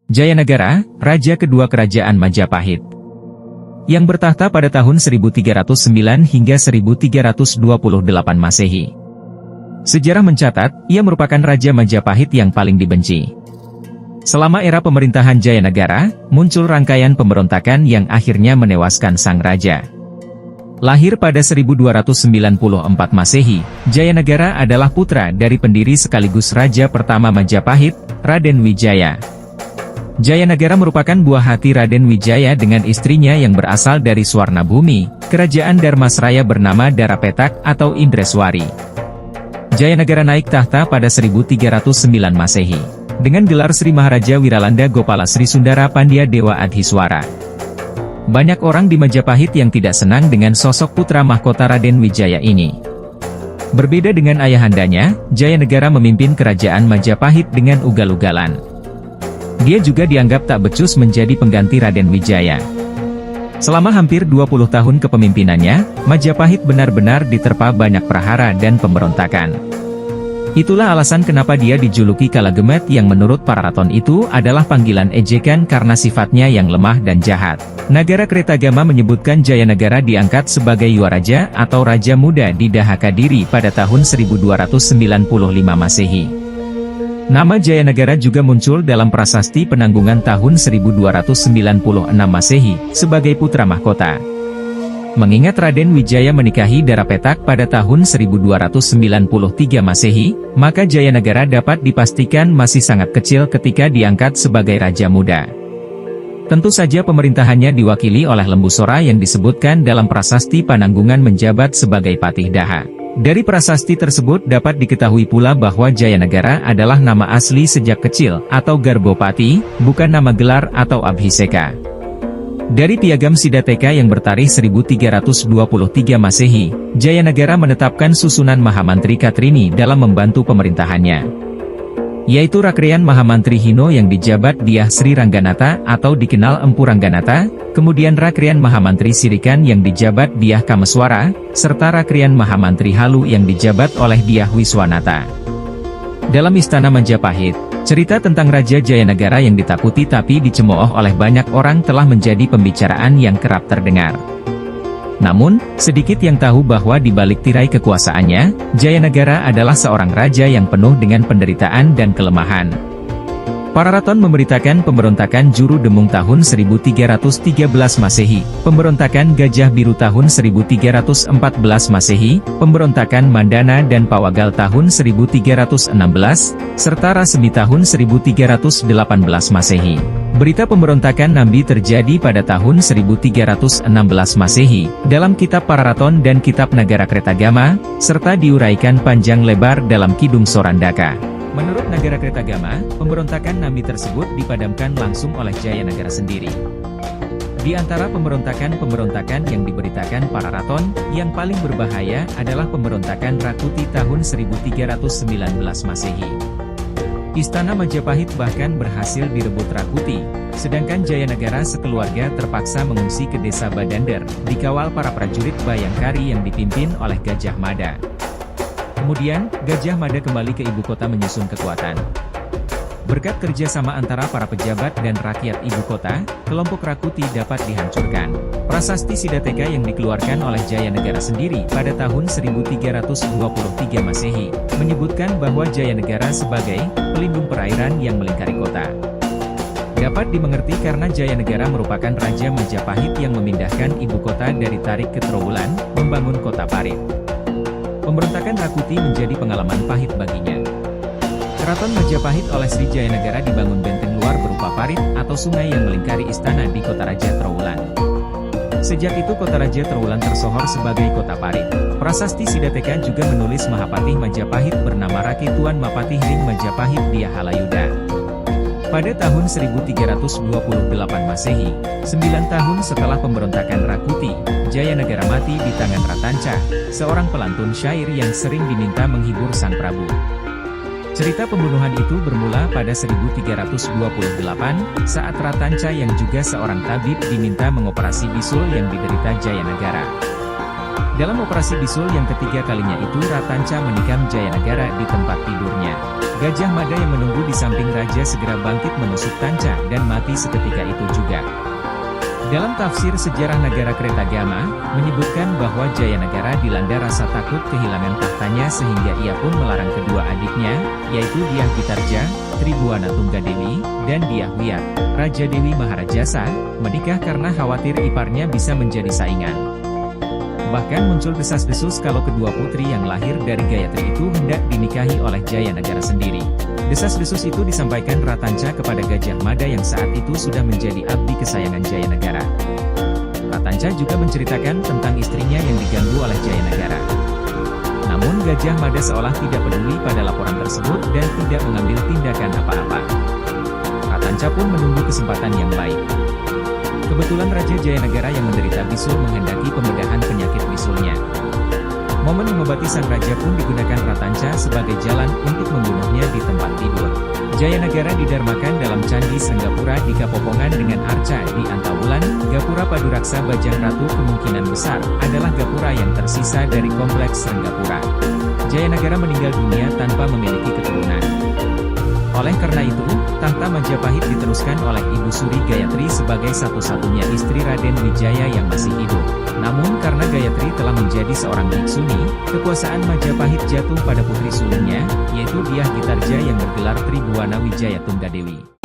Jayanagara, raja kedua kerajaan Majapahit, yang bertahta pada tahun 1309 hingga 1328 Masehi. Sejarah mencatat, ia merupakan raja Majapahit yang paling dibenci. Selama era pemerintahan Jayanagara, muncul rangkaian pemberontakan yang akhirnya menewaskan sang raja. Lahir pada 1294 Masehi, Jayanagara adalah putra dari pendiri sekaligus raja pertama Majapahit, Raden Wijaya. Jayanagara merupakan buah hati Raden Wijaya dengan istrinya yang berasal dari Swarnabhumi, kerajaan Dharmasraya bernama Darapetak atau Indreswari. Jayanagara naik tahta pada 1309 Masehi, dengan gelar Sri Maharaja Wiralanda Gopala Sri Sundara Pandya Dewa Adhiswara. Banyak orang di Majapahit yang tidak senang dengan sosok putra mahkota Raden Wijaya ini. Berbeda dengan ayahandanya, Jayanagara memimpin kerajaan Majapahit dengan ugal-ugalan. Dia juga dianggap tak becus menjadi pengganti Raden Wijaya. Selama hampir 20 tahun kepemimpinannya, Majapahit benar-benar diterpa banyak prahara dan pemberontakan. Itulah alasan kenapa dia dijuluki Kalagemet yang menurut para raton itu adalah panggilan ejekan karena sifatnya yang lemah dan jahat. Nagara Kretagama menyebutkan Jayanagara diangkat sebagai Yuwaraja atau Raja Muda di Dahakadiri pada tahun 1295 Masehi. Nama Jayanagara juga muncul dalam prasasti penanggungan tahun 1296 Masehi, sebagai putra mahkota. Mengingat Raden Wijaya menikahi Darapetak pada tahun 1293 Masehi, maka Jayanagara dapat dipastikan masih sangat kecil ketika diangkat sebagai Raja Muda. Tentu saja pemerintahannya diwakili oleh Lembu Sora yang disebutkan dalam prasasti Pananggungan menjabat sebagai Patih Daha. Dari prasasti tersebut dapat diketahui pula bahwa Jayanagara adalah nama asli sejak kecil, atau Garbopati, bukan nama gelar atau abhiseka. Dari Piagam Siddhateka yang bertarikh 1323 Masehi, Jayanagara menetapkan susunan Mahamantri Katrini dalam membantu pemerintahannya, yaitu Rakrean Mahamantri Hino yang dijabat Dyah Sri Rangganata atau dikenal Empu Rangganata, kemudian Rakrean Mahamantri Sirikan yang dijabat Dyah Kameswara, serta Rakrean Mahamantri Halu yang dijabat oleh Dyah Wiswanata. Dalam Istana Majapahit, cerita tentang Raja Jayanagara yang ditakuti tapi dicemooh oleh banyak orang telah menjadi pembicaraan yang kerap terdengar. Namun, sedikit yang tahu bahwa di balik tirai kekuasaannya, Jayanagara adalah seorang raja yang penuh dengan penderitaan dan kelemahan. Para raton memberitakan pemberontakan Juru Demung tahun 1313 Masehi, pemberontakan Gajah Biru tahun 1314 Masehi, pemberontakan Mandana dan Pawagal tahun 1316, serta Rasemi tahun 1318 Masehi. Berita pemberontakan Nambi terjadi pada tahun 1316 Masehi, dalam Kitab Pararaton dan Kitab Nagara Kretagama, serta diuraikan panjang lebar dalam Kidung Sorandaka. Menurut Nagara Kretagama, pemberontakan Nambi tersebut dipadamkan langsung oleh Jayanagara sendiri. Di antara pemberontakan-pemberontakan yang diberitakan para raton, yang paling berbahaya adalah pemberontakan Rakuti tahun 1319 Masehi. Istana Majapahit bahkan berhasil direbut Rakuti, sedangkan Jayanagara sekeluarga terpaksa mengungsi ke desa Badander, dikawal para prajurit Bayangkari yang dipimpin oleh Gajah Mada. Kemudian, Gajah Mada kembali ke ibu kota menyusun kekuatan. Berkat kerjasama antara para pejabat dan rakyat ibu kota, kelompok Rakuti dapat dihancurkan. Prasasti Siddhateka yang dikeluarkan oleh Jayanagara sendiri pada tahun 1323 Masehi, menyebutkan bahwa Jayanagara sebagai pelindung perairan yang melingkari kota. Dapat dimengerti karena Jayanagara merupakan Raja Majapahit yang memindahkan ibu kota dari Tarik ke Trowulan, membangun kota Parit. Pemberontakan Rakuti menjadi pengalaman pahit baginya. Keraton Majapahit oleh Sri Jayanagara dibangun benteng luar berupa parit atau sungai yang melingkari istana di kota Raja Trowulan. Sejak itu kota Raja Trowulan tersohor sebagai kota parit. Prasasti Siddhateka juga menulis Mahapatih Majapahit bernama Raki Tuan Mapatih Ring Majapahit Dyah Halayuda. Pada tahun 1328 Masehi, 9 tahun setelah pemberontakan Rakuti, Jayanagara mati di tangan Ratanca, seorang pelantun syair yang sering diminta menghibur Sang Prabu. Cerita pembunuhan itu bermula pada 1328, saat Ratanca yang juga seorang tabib diminta mengoperasi bisul yang diderita Jayanagara. Dalam operasi bisul yang ketiga kalinya itu Ratanca menikam Jayanagara di tempat tidurnya. Gajah Mada yang menunggu di samping raja segera bangkit menusuk Tanca dan mati seketika itu juga. Dalam tafsir sejarah negara Kretagama, menyebutkan bahwa Jayanagara dilanda rasa takut kehilangan tahtanya sehingga ia pun melarang kedua adiknya, yaitu Dyah Pitarja, Tribhuwana Tunggadewi, dan Dyah Wiyat, Raja Dewi Maharajasa, menikah karena khawatir iparnya bisa menjadi saingan. Bahkan muncul desas-desus kalau kedua putri yang lahir dari Gayatri itu hendak dinikahi oleh Jayanagara sendiri. Desas-desus itu disampaikan Ratanca kepada Gajah Mada yang saat itu sudah menjadi abdi kesayangan Jayanagara. Ratanca juga menceritakan tentang istrinya yang diganggu oleh Jayanagara. Namun Gajah Mada seolah tidak peduli pada laporan tersebut dan tidak mengambil tindakan apa-apa. Ratanca pun menunggu kesempatan yang baik. Kebetulan Raja Jayanagara yang menderita bisul menghendaki pembedahan penyakit bisulnya. Momen mengobati sang raja pun digunakan Ratanca sebagai jalan untuk membunuhnya di tempat tidur. Jayanagara didarmakan dalam Candi Sanggapura di Kapopongan dengan arca di Antawulan. Gapura Paduraksa Bajang Ratu kemungkinan besar adalah gapura yang tersisa dari kompleks Renggapura. Jayanagara meninggal dunia tanpa memiliki keturunan. Oleh karena itu, tahta Majapahit diteruskan oleh Ibu Suri Gayatri sebagai satu-satunya istri Raden Wijaya yang masih hidup. Namun karena Gayatri telah menjadi seorang biksuni, kekuasaan Majapahit jatuh pada putri sulungnya, yaitu Dyah Pitarja yang bergelar Tribhuwana Wijaya Tunggadewi.